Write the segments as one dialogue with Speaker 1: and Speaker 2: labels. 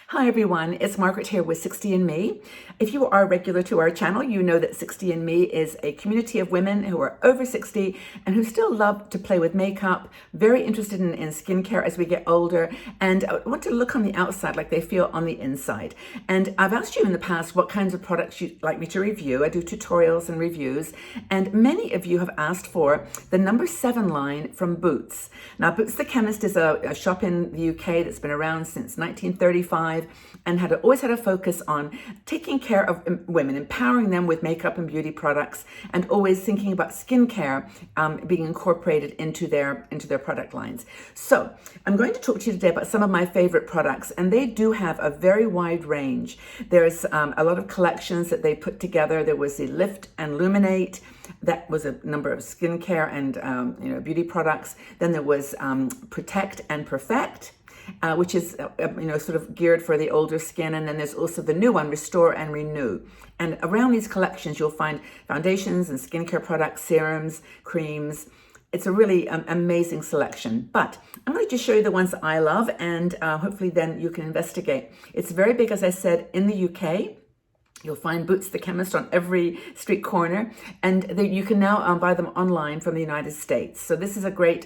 Speaker 1: Hi everyone, it's Margaret here with 60andMe. If you are regular to our channel, you know that 60andMe is a community of women who are over 60 and who still love to play with makeup, very interested in skincare as we get older, and want to look on the outside like they feel on the inside. And I've asked you in the past what kinds of products you'd like me to review. I do tutorials and reviews, and many of you have asked for the number 7 line from Boots. Now, Boots the Chemist is a shop in the UK that's been around since 1935 and always had a focus on taking care of women, empowering them with makeup and beauty products, and always thinking about skincare being incorporated into their product lines. So I'm going to talk to you today about some of my favorite products, and they do have a very wide range. There's a lot of collections that they put together. There was the Lift and Illuminate. That was a number of skincare and beauty products. Then there was Protect and Perfect, which is sort of geared for the older skin. And then there's also the new one, Restore and Renew. And around these collections, you'll find foundations and skincare products, serums, creams. It's a really amazing selection. But I'm going to just show you the ones that I love, and hopefully then you can investigate. It's very big, as I said, in the UK. You'll find Boots the Chemist on every street corner, and you can now buy them online from the United States. So this is a great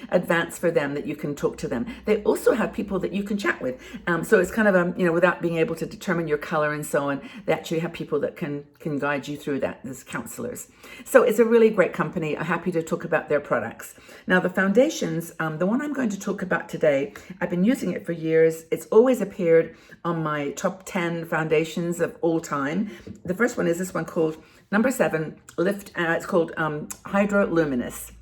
Speaker 1: advance for them, that you can talk to them. They also have people that you can chat with. So it's kind of without being able to determine your color and so on, they actually have people that can guide you through that as counselors. So it's a really great company. I'm happy to talk about their products. Now the foundations, the one I'm going to talk about today, I've been using it for years. It's always appeared on my top 10 foundations of all time. The first one is this one called number 7 Lift. It's called Hydra Luminous.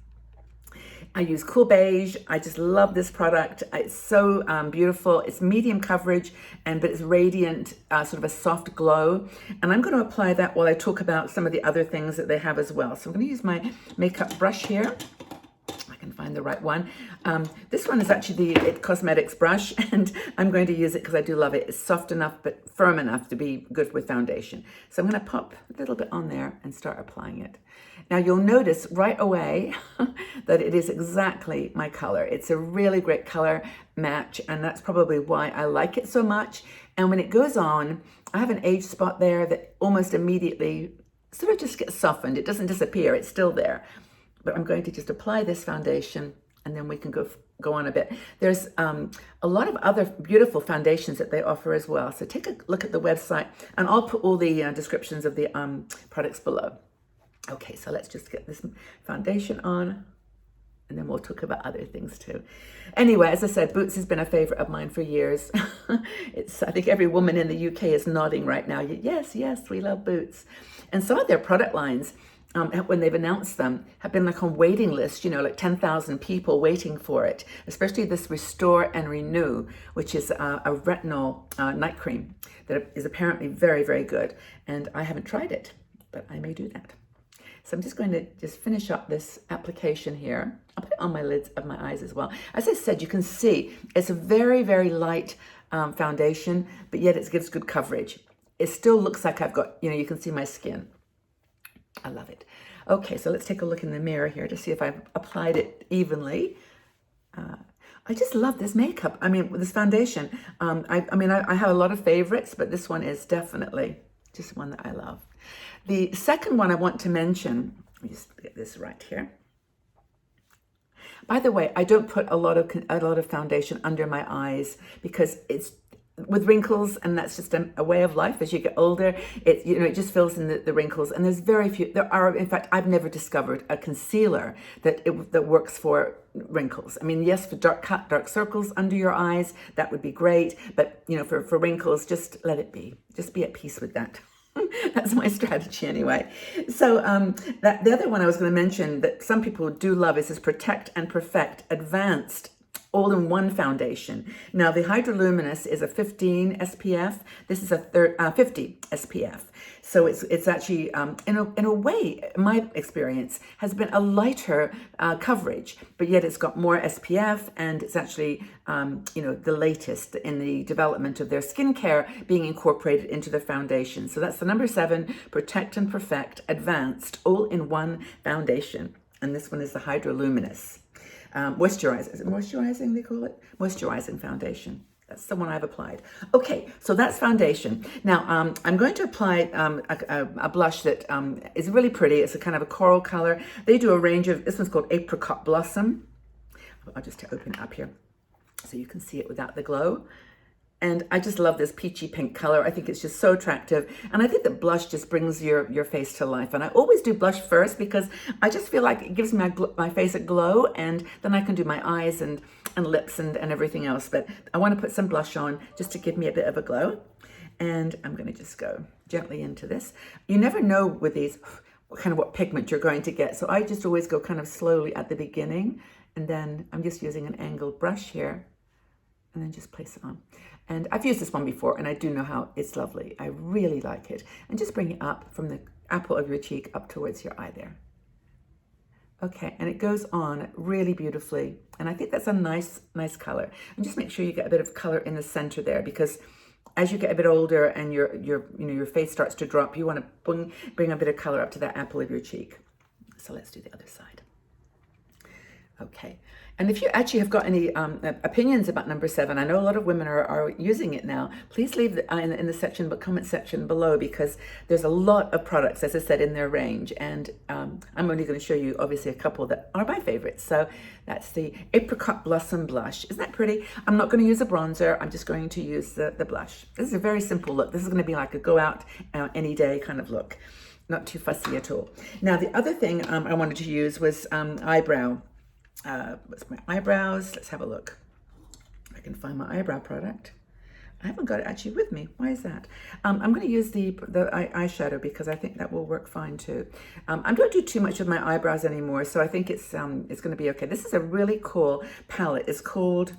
Speaker 1: I use Cool Beige. I just love this product. It's so beautiful. It's medium coverage, but it's radiant, sort of a soft glow. And I'm going to apply that while I talk about some of the other things that they have as well. So I'm going to use my makeup brush here. Can find the right one. This one is actually the It Cosmetics brush, and I'm going to use it because I do love it. It's soft enough but firm enough to be good with foundation. So I'm going to pop a little bit on there and start applying it. Now you'll notice right away that it is exactly my color. It's a really great color match, and that's probably why I like it so much. And when it goes on, I have an age spot there that almost immediately sort of just gets softened. It doesn't disappear, it's still there. But I'm going to just apply this foundation, and then we can go on a bit. There's a lot of other beautiful foundations that they offer as well. So take a look at the website, and I'll put all the descriptions of the products below. Okay, so let's just get this foundation on, and then we'll talk about other things too. Anyway, as I said, Boots has been a favorite of mine for years. I think every woman in the UK is nodding right now. Yes, yes, we love Boots. And some of their product lines, when they've announced them, have been like on waiting list, like 10,000 people waiting for it, especially this Restore and Renew, which is a retinol night cream that is apparently very, very good. And I haven't tried it, but I may do that. So I'm just going to just finish up this application here. I'll put it on my lids of my eyes as well. As I said, you can see it's a very, very light foundation, but yet it gives good coverage. It still looks like I've got, you can see my skin. I love it. Okay, so let's take a look in the mirror here to see if I've applied it evenly. I just love this makeup. I mean, this foundation. I have a lot of favorites, but this one is definitely just one that I love. The second one I want to mention, let me just get this right here. By the way, I don't put a lot of foundation under my eyes because it's with wrinkles, and that's just a way of life. As you get older, it just fills in the wrinkles, and there's very few. There are, in fact, I've never discovered a concealer that works for wrinkles. I mean, yes, for dark circles under your eyes, that would be great, but for wrinkles, just let it be. Just be at peace with that. That's my strategy anyway. So the other one I was going to mention that some people do love is this Protect and Perfect Advanced all-in-one foundation. Now, the Hydra Luminous is a 15 SPF. This is a 50 SPF. So it's actually, in a way, my experience has been a lighter coverage, but yet it's got more SPF, and it's actually, the latest in the development of their skincare being incorporated into the foundation. So that's the number 7 Protect and Perfect Advanced all-in-one foundation. And this one is the Hydra Luminous. Moisturizing, is it moisturizing they call it? Moisturizing foundation. that's the one I've applied. Okay, so that's foundation. Now, I'm going to apply a blush that is really pretty. It's a kind of a coral color. They do a range of, this one's called Apricot Blossom. I'll just open it up here so you can see it without the glow. And I just love this peachy pink color. I think it's just so attractive. And I think that blush just brings your face to life. And I always do blush first because I just feel like it gives my face a glow, and then I can do my eyes and lips and everything else. But I want to put some blush on just to give me a bit of a glow. And I'm going to just go gently into this. You never know with these kind of what pigment you're going to get. So I just always go kind of slowly at the beginning. And then I'm just using an angled brush here. And then just place it on. And I've used this one before, and I do know how it's lovely. I really like it. And just bring it up from the apple of your cheek up towards your eye there. Okay, and it goes on really beautifully. And I think that's a nice color. And just make sure you get a bit of color in the center there, because as you get a bit older and your face starts to drop, you want to bring a bit of color up to that apple of your cheek. So let's do the other side. Okay, and if you actually have got any opinions about number 7, I know a lot of women are using it now. Please leave in the section, but comment section below, because there's a lot of products, as I said, in their range, and I'm only going to show you obviously a couple that are my favorites. So that's the Apricot Blossom Blush. Isn't that pretty? I'm not going to use a bronzer. I'm just going to use the blush. This is a very simple look. This is going to be like a go out any day kind of look. Not too fussy at all. Now the other thing I wanted to use was eyebrow. What's my eyebrows? Let's have a look. I can find my eyebrow product. I haven't got it actually with me. Why is that? I'm going to use the eyeshadow because I think that will work fine too. I don't do too much of my eyebrows anymore, so I think it's going to be okay. This is a really cool palette. It's called,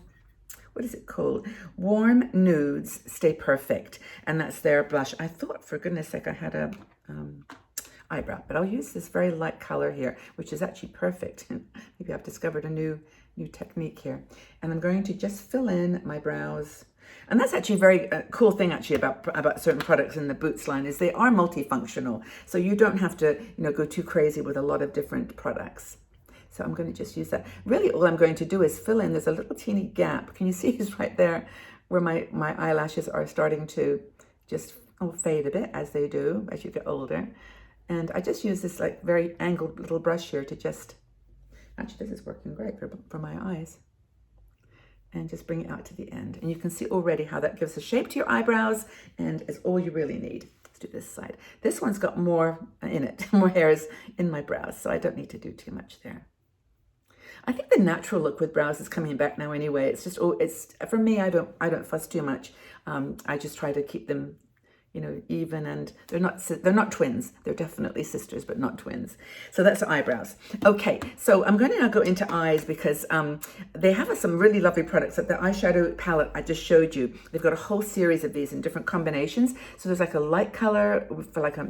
Speaker 1: what is it called? Warm Nudes Stay Perfect, and that's their blush. I thought, for goodness sake, I had a eyebrow, but I'll use this very light color here, which is actually perfect. Maybe I've discovered a new technique here. And I'm going to just fill in my brows. And that's actually a very cool thing actually about certain products in the Boots line, is they are multifunctional. So you don't have to, go too crazy with a lot of different products. So I'm going to just use that. Really, all I'm going to do is fill in. There's a little teeny gap. Can you see it's right there where my eyelashes are starting to just fade a bit, as they do as you get older. And I just use this like very angled little brush here to just, actually this is working great for my eyes. And just bring it out to the end. And you can see already how that gives a shape to your eyebrows, and is all you really need. Let's do this side. This one's got more in it, more hairs in my brows, so I don't need to do too much there. I think the natural look with brows is coming back now anyway. It's just, for me, I don't fuss too much. I just try to keep them even, and they're not twins. They're definitely sisters, but not twins. So that's the eyebrows. Okay, so I'm going to now go into eyes, because they have some really lovely products. Like the eyeshadow palette I just showed you, they've got a whole series of these in different combinations. So there's like a light color for like a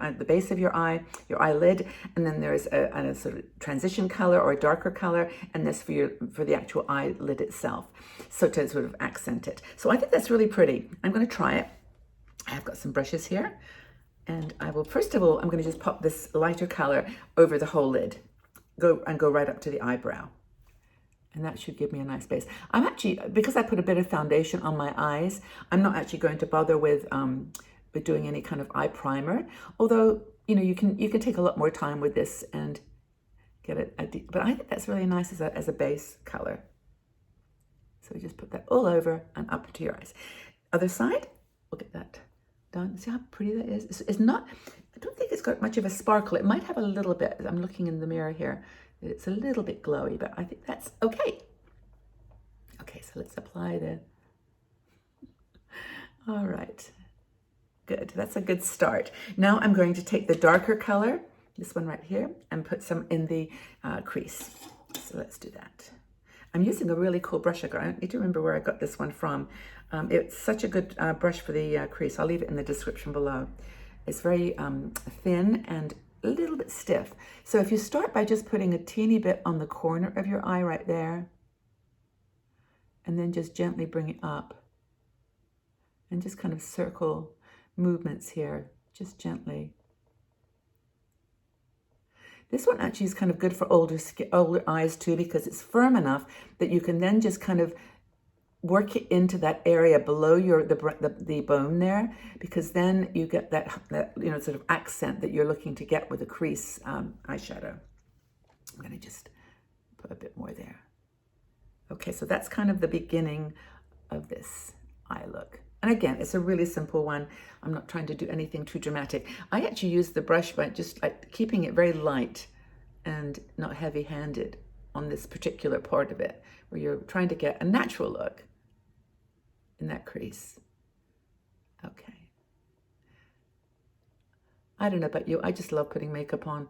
Speaker 1: at the base of your eyelid, and then there's a sort of transition color or a darker color, and this for the actual eyelid itself. So to sort of accent it. So I think that's really pretty. I'm going to try it. I've got some brushes here, and I will, first of all, I'm going to just pop this lighter color over the whole lid, go right up to the eyebrow, and that should give me a nice base. I'm actually, because I put a bit of foundation on my eyes, I'm not actually going to bother with doing any kind of eye primer, although you can take a lot more time with this and get it but I think that's really nice as a base color. So we just put that all over and up to your eyes. Other side, we'll get that done. See how pretty that is? It's not, I don't think it's got much of a sparkle. It might have a little bit. I'm looking in the mirror here. It's a little bit glowy, but I think that's okay. Okay, so let's apply all right. Good, that's a good start. Now I'm going to take the darker color, this one right here, and put some in the crease. So let's do that. I'm using a really cool brush. I need to remember where I got this one from. It's such a good brush for the crease. I'll leave it in the description below. It's very thin and a little bit stiff. So if you start by just putting a teeny bit on the corner of your eye right there, and then just gently bring it up, and just kind of circle movements here, just gently. This one actually is kind of good for older eyes too, because it's firm enough that you can then just kind of work it into that area below the bone there, because then you get that you know, sort of accent that you're looking to get with a crease eyeshadow. I'm going to just put a bit more there. Okay, so that's kind of the beginning of this eye look. And again, it's a really simple one. I'm not trying to do anything too dramatic. I actually use the brush by just like keeping it very light and not heavy-handed on this particular part of it, where you're trying to get a natural look in that crease. Okay. I don't know about you, I just love putting makeup on.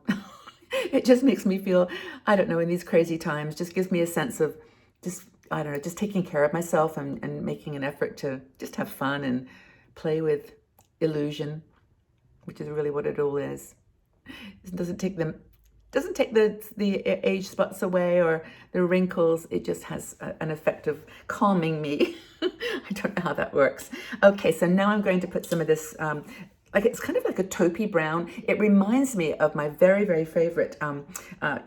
Speaker 1: It just makes me feel, I don't know, in these crazy times, just gives me a sense of just, I don't know, just taking care of myself and making an effort to just have fun and play with illusion, which is really what it all is. It doesn't take the age spots away or the wrinkles. It just has an effect of calming me. I don't know how that works. Okay, so now I'm going to put some of this, like it's kind of like a taupey brown. It reminds me of my very, very favorite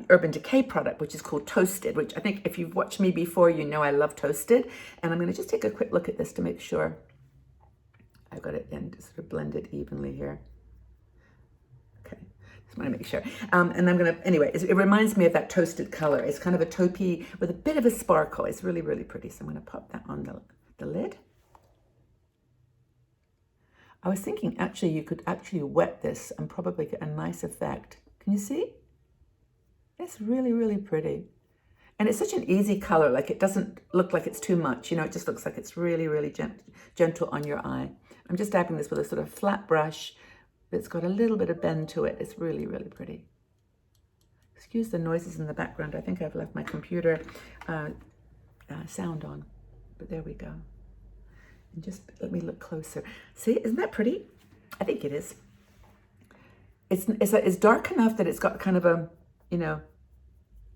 Speaker 1: Urban Decay product, which is called Toasted, which I think if you've watched me before, you know I love Toasted. And I'm gonna just take a quick look at this to make sure I've got it in, just sort of blend it evenly here. Okay, just wanna make sure. And I'm gonna, anyway, it reminds me of that Toasted color. It's kind of a taupey with a bit of a sparkle. It's really, really pretty. So I'm gonna pop that on the lid. I was thinking actually you could actually wet this and probably get a nice effect. Can you see? It's really, really pretty. And it's such an easy color, like it doesn't look like it's too much, you know, it just looks like it's really, really gentle on your eye. I'm just dabbing this with a sort of flat brush that's got a little bit of bend to it. It's really, really pretty. Excuse the noises in the background. I think I've left my computer sound on, but there we go. And just let me look closer. See, isn't that pretty? I think it is. It's dark enough that it's got kind of a, you know,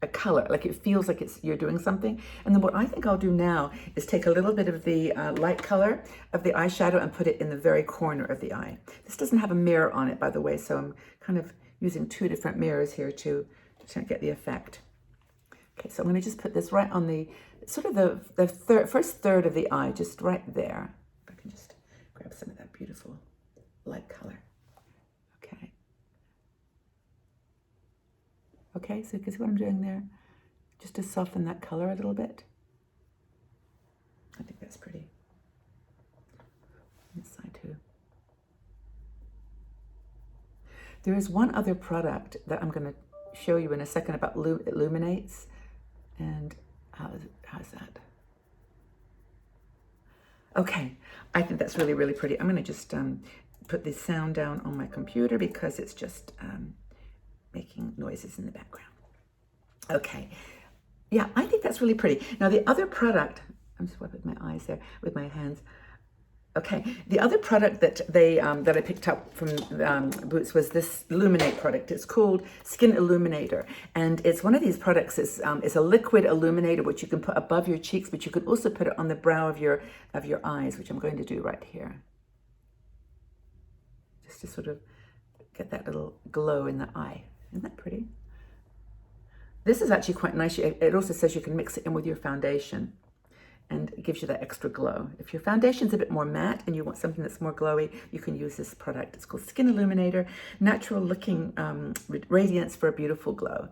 Speaker 1: a color, like it feels like you're doing something. And then what I think I'll do now is take a little bit of the light color of the eyeshadow and put it in the very corner of the eye. This doesn't have a mirror on it, by the way, so I'm kind of using two different mirrors here to get the effect. Okay, so I'm going to just put this right on the sort of the first third of the eye, just right there. If I can just grab some of that beautiful light color. Okay. Okay, so you can see what I'm doing there? Just to soften that color a little bit. I think that's pretty. This side too. There is one other product that I'm going to show you in a second about Illuminates. And how's that? Okay, I think that's really, really pretty. I'm going to just put this sound down on my computer because it's just making noises in the background. Okay, yeah, I think that's really pretty. Now the other product, I'm just wiping my eyes there with my hands. Okay, the other product that that I picked up from Boots was this Illuminae product. It's called Skin Illuminator, and it's one of these products. It's a liquid illuminator which you can put above your cheeks, but you can also put it on the brow of your eyes, which I'm going to do right here, just to sort of get that little glow in the eye. Isn't that pretty? This is actually quite nice. It also says you can mix it in with your foundation, and it gives you that extra glow. If your foundation's a bit more matte and you want something that's more glowy, you can use this product. It's called Skin Illuminator, natural looking radiance for a beautiful glow.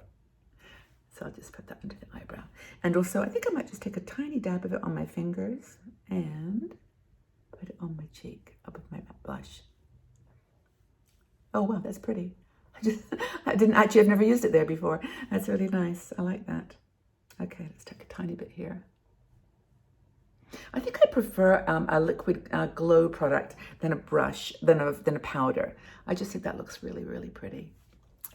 Speaker 1: So I'll just put that under the eyebrow. And also, I think I might just take a tiny dab of it on my fingers and put it on my cheek, up with my blush. Oh, wow, that's pretty. I've never used it there before. That's really nice. I like that. Okay, let's take a tiny bit here. I think I prefer a liquid glow product than a brush, than a powder. I just think that looks really, really pretty.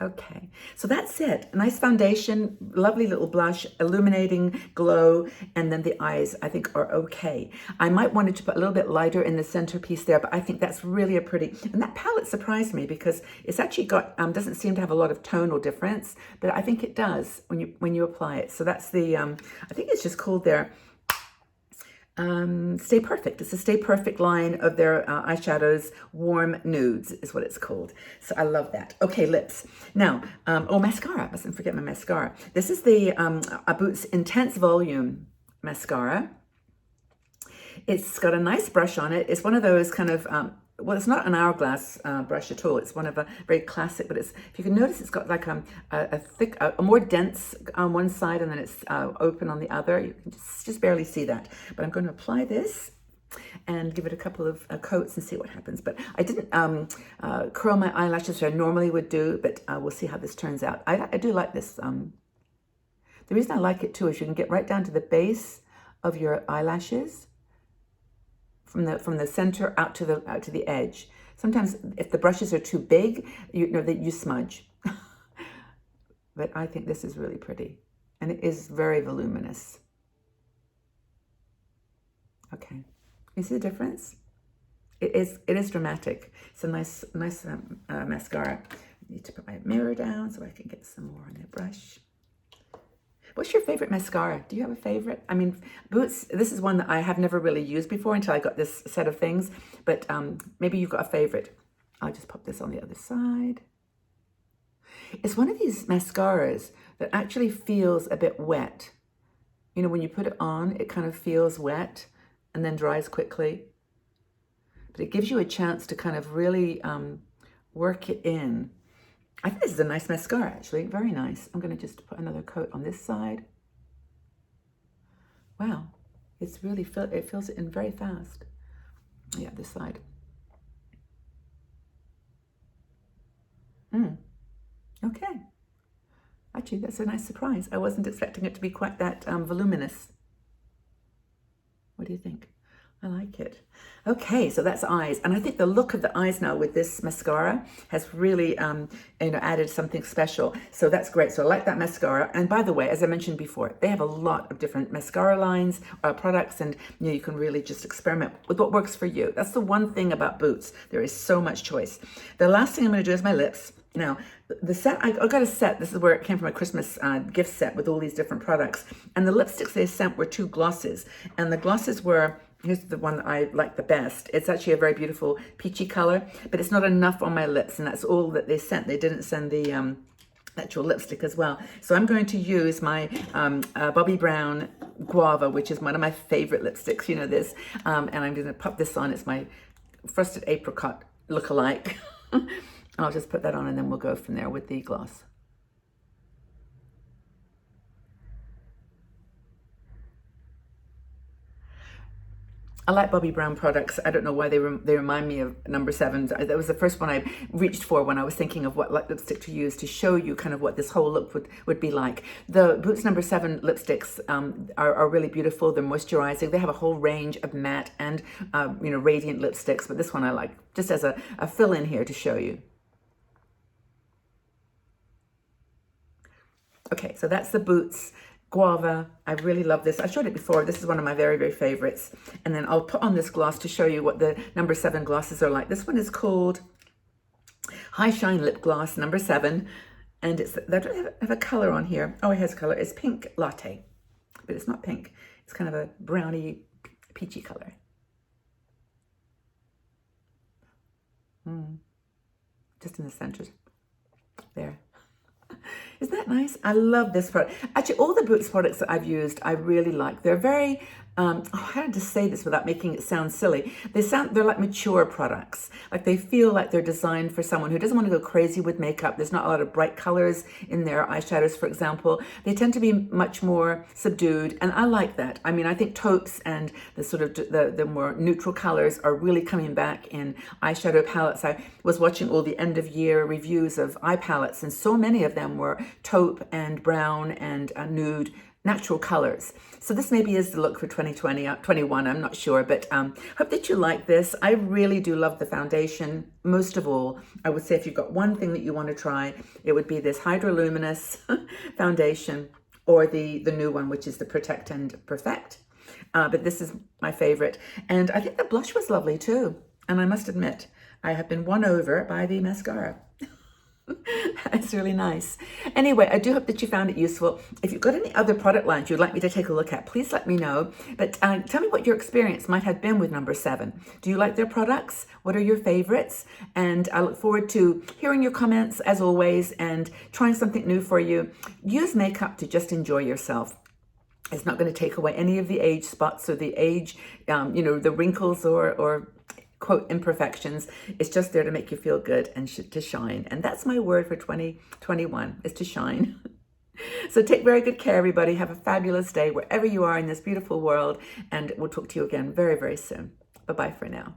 Speaker 1: Okay, so that's it. Nice foundation, lovely little blush, illuminating glow, and then the eyes I think are okay. I might want to put a little bit lighter in the centerpiece there, but I think that's really a pretty, and that palette surprised me because it's actually got, doesn't seem to have a lot of tonal difference, but I think it does when you apply it. So that's the, I think it's just called their, Stay Perfect. It's a Stay Perfect line of their eyeshadows. Warm Nudes is what it's called. So I love that. Okay, lips. Now, mascara. I mustn't forget my mascara. This is the Boots Intense Volume Mascara. It's got a nice brush on it. It's one of those kind of, well, it's not an hourglass brush at all. It's one of a very classic, but it's, if you can notice, it's got like a thick, a more dense on one side, and then it's open on the other. You can just barely see that. But I'm going to apply this and give it a couple of coats and see what happens. But I didn't curl my eyelashes, which I normally would do, but we'll see how this turns out. I do like this. The reason I like it too is you can get right down to the base of your eyelashes, from the center out to the edge. Sometimes if the brushes are too big, you know that you smudge. But I think this is really pretty, and it is very voluminous. Okay. You see the difference? It is dramatic. It's a nice mascara. I need to put my mirror down so I can get some more on the brush. What's your favorite mascara? Do you have a favorite? I mean, Boots, this is one that I have never really used before until I got this set of things, but maybe you've got a favorite. I'll just pop this on the other side. It's one of these mascaras that actually feels a bit wet. You know, when you put it on, it kind of feels wet and then dries quickly. But it gives you a chance to kind of really work it in. I think this is a nice mascara, actually. Very nice. I'm going to just put another coat on this side. Wow. It's really, it fills it in very fast. Yeah, this side. Okay. Actually, that's a nice surprise. I wasn't expecting it to be quite that voluminous. What do you think? I like it. Okay, so that's eyes. And I think the look of the eyes now with this mascara has really, added something special. So that's great. So I like that mascara. And by the way, as I mentioned before, they have a lot of different mascara lines, products, and you can really just experiment with what works for you. That's the one thing about Boots. There is so much choice. The last thing I'm going to do is my lips. Now, the set, I got a set. This is where it came from, a Christmas gift set with all these different products. And the lipsticks they sent were 2 glosses. And the glosses were, here's the one that I like the best. It's actually a very beautiful peachy color, but it's not enough on my lips. And that's all that they sent. They didn't send the actual lipstick as well. So I'm going to use my Bobbi Brown Guava, which is one of my favorite lipsticks. You know this. And I'm going to pop this on. It's my Frosted Apricot look-alike. I'll just put that on and then we'll go from there with the gloss. I like Bobbi Brown products. I don't know why they remind me of number 7. That was the first one I reached for when I was thinking of what lipstick to use to show you kind of what this whole look would be like. The Boots number 7 lipsticks are really beautiful. They're moisturizing. They have a whole range of matte and radiant lipsticks, but this one I like just as a fill-in here to show you. Okay, so that's the Boots Guava. I really love this. I showed it before. This is one of my very, very favorites. And then I'll put on this gloss to show you what the number 7 glosses are like. This one is called High Shine Lip Gloss number 7. And they don't have a color on here. Oh, it has color. It's Pink Latte. But it's not pink. It's kind of a browny, peachy color. Just in the center. There. Isn't that nice? I love this product. Actually, all the Boots products that I've used, I really like. They're very, how to say this without making it sound silly? They're like mature products. Like they feel like they're designed for someone who doesn't want to go crazy with makeup. There's not a lot of bright colors in their eyeshadows, for example. They tend to be much more subdued, and I like that. I mean, I think taupes and the sort of the more neutral colors are really coming back in eyeshadow palettes. I was watching all the end of year reviews of eye palettes, and so many of them were taupe and brown and nude natural colors. So this maybe is the look for 2020, 21, I'm not sure, but hope that you like this. I really do love the foundation. Most of all, I would say if you've got one thing that you want to try, it would be this Hydra Luminous foundation, or the new one, which is the Protect and Perfect. But this is my favorite. And I think the blush was lovely too. And I must admit, I have been won over by the mascara. It's really nice. Anyway, I do hope that you found it useful. If you've got any other product lines you'd like me to take a look at, please let me know. But tell me what your experience might have been with number 7. Do you like their products? What are your favorites? And I look forward to hearing your comments as always and trying something new for you. Use makeup to just enjoy yourself. It's not going to take away any of the age spots or the age, the wrinkles or quote imperfections. It's just there to make you feel good and to shine. And that's my word for 2021 is to shine. So take very good care, everybody. Have a fabulous day wherever you are in this beautiful world. And we'll talk to you again very, very soon. Bye-bye for now.